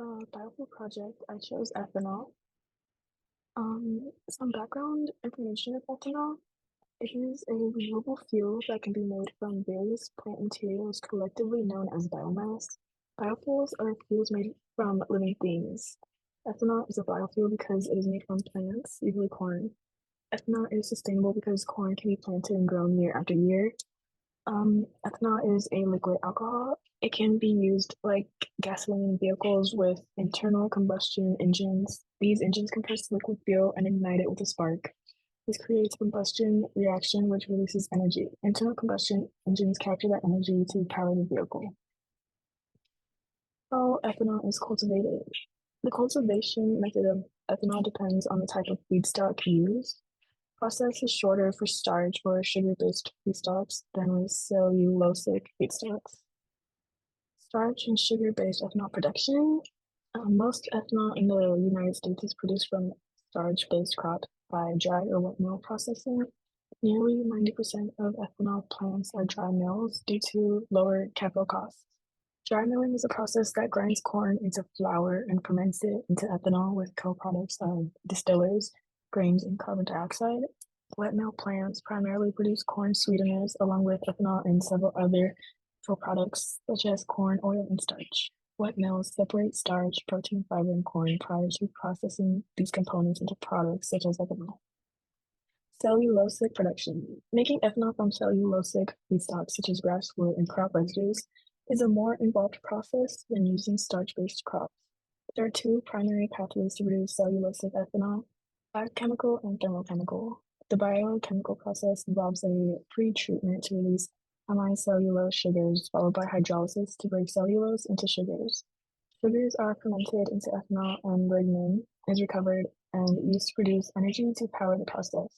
the Biofuel project, I chose ethanol. Some background information of ethanol. It is a renewable fuel that can be made from various plant materials collectively known as biomass. Biofuels are fuels made from living things. Ethanol is a biofuel because it is made from plants, usually corn. Ethanol is sustainable because corn can be planted and grown year after year. Ethanol is a liquid alcohol. It can be used like gasoline in vehicles with internal combustion engines. These engines compress liquid fuel and ignite it with a spark. This creates a combustion reaction, which releases energy. Internal combustion engines capture that energy to power the vehicle. How ethanol is cultivated. The cultivation method of ethanol depends on the type of feedstock used. Process is shorter for starch or sugar-based feedstocks than with cellulosic feedstocks. Starch and sugar-based ethanol production. Most ethanol in the United States is produced from starch-based crops by dry or wet mill processing. Nearly 90% of ethanol plants are dry mills due to lower capital costs. Dry milling is a process that grinds corn into flour and ferments it into ethanol with co-products of distillers, grains, and carbon dioxide. Wet mill plants primarily produce corn sweeteners along with ethanol and several other co-products such as corn oil and starch. Wet mills separate starch, protein, fiber, and corn prior to processing these components into products such as ethanol. Cellulosic production. Making ethanol from cellulosic feedstocks such as grass, wood, and crop residues is a more involved process than using starch-based crops. There are two primary pathways to produce cellulosic ethanol, biochemical and thermochemical. The biochemical process involves a pre-treatment to release amine cellulose sugars, followed by hydrolysis to break cellulose into sugars. Sugars are fermented into ethanol and lignin is recovered and used to produce energy to power the process.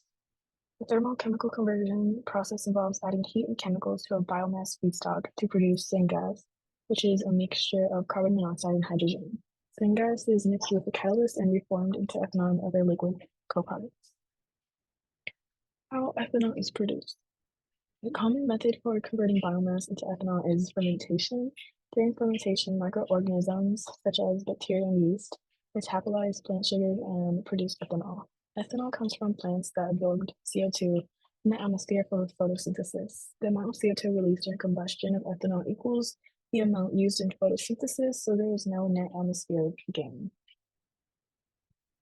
The thermochemical conversion process involves adding heat and chemicals to a biomass feedstock to produce syngas, which is a mixture of carbon monoxide and hydrogen. Syngas is mixed with a catalyst and reformed into ethanol and other liquid co-products. How ethanol is produced. The common method for converting biomass into ethanol is fermentation. During fermentation, microorganisms such as bacteria and yeast metabolize plant sugars and produce ethanol. Ethanol comes from plants that absorb CO2 in the atmosphere for photosynthesis. The amount of CO2 released during combustion of ethanol equals the amount used in photosynthesis, so there is no net atmospheric gain.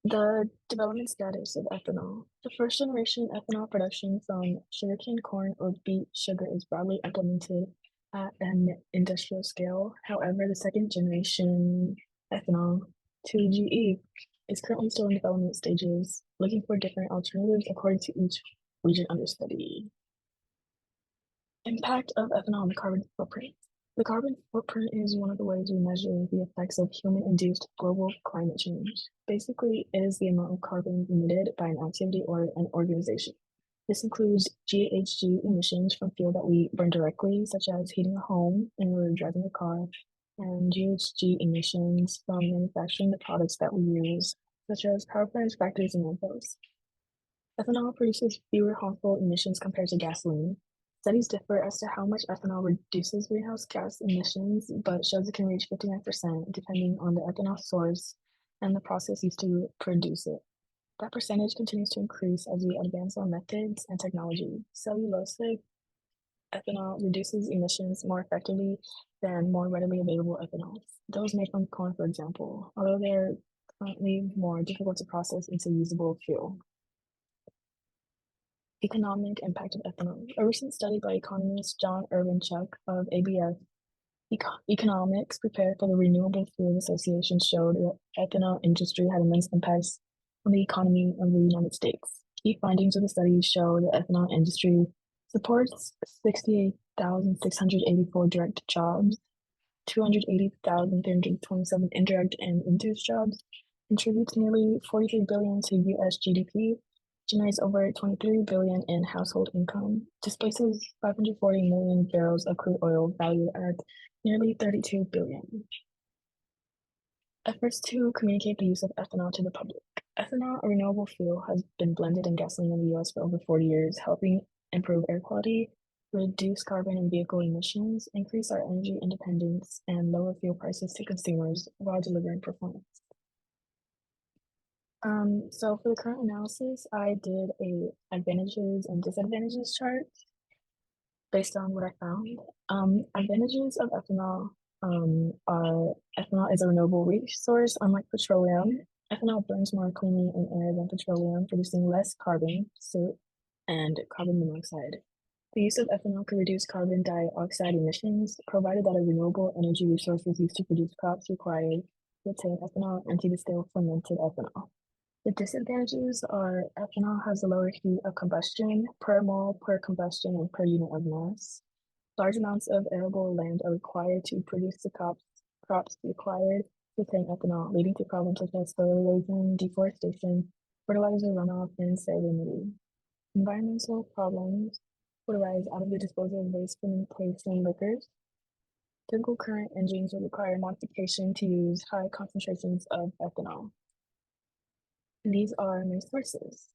The development status of ethanol. The first generation ethanol production from sugarcane, corn, or beet sugar is broadly implemented at an industrial scale. However, the second generation ethanol, 2GE, is currently still in development stages, looking for different alternatives according to each region under study. Impact of ethanol on the carbon footprint. The carbon footprint is one of the ways we measure the effects of human-induced global climate change. Basically, it is the amount of carbon emitted by an activity or an organization. This includes GHG emissions from fuel that we burn directly, such as heating a home and we're driving a car, and GHG emissions from manufacturing the products that we use, such as power plants, factories, and landfills. Ethanol produces fewer harmful emissions compared to gasoline. Studies differ as to how much ethanol reduces greenhouse gas emissions, but shows it can reach 59% depending on the ethanol source and the process used to produce it. That percentage continues to increase as we advance our methods and technology. Cellulosic ethanol reduces emissions more effectively than more readily available ethanols. Those made from corn, for example, although they're currently more difficult to process into usable fuel. Economic impact of ethanol. A recent study by economist John Irvinchuk of ABF Economics prepared for the Renewable Fuels Association showed that ethanol industry had immense impacts on the economy of the United States. Key findings of the study show the ethanol industry supports 68,684 direct jobs, 280,327 indirect and induced jobs, contributes nearly 43 billion to US GDP, generates over 23 billion in household income, displaces 540 million barrels of crude oil valued at nearly 32 billion. Efforts to communicate the use of ethanol to the public. Ethanol, a renewable fuel, has been blended in gasoline in the US for over 40 years, helping improve air quality, reduce carbon and vehicle emissions, increase our energy independence, and lower fuel prices to consumers while delivering performance. So for the current analysis, I did a advantages and disadvantages chart based on what I found. Advantages of ethanol are ethanol is a renewable resource, unlike petroleum. Ethanol burns more cleanly in air than petroleum, producing less carbon, soot, and carbon monoxide. The use of ethanol can reduce carbon dioxide emissions, provided that a renewable energy resource is used to produce crops required to obtain ethanol and to distill fermented ethanol. The disadvantages are ethanol has a lower heat of combustion per mole, per combustion, and per unit of mass. Large amounts of arable land are required to produce the crops required to obtain ethanol, leading to problems such as soil erosion, deforestation, fertilizer runoff, and salinity. Environmental problems would arise out of the disposal of waste fermentation liquors. Typical current engines would require modification to use high concentrations of ethanol. And these are my sources.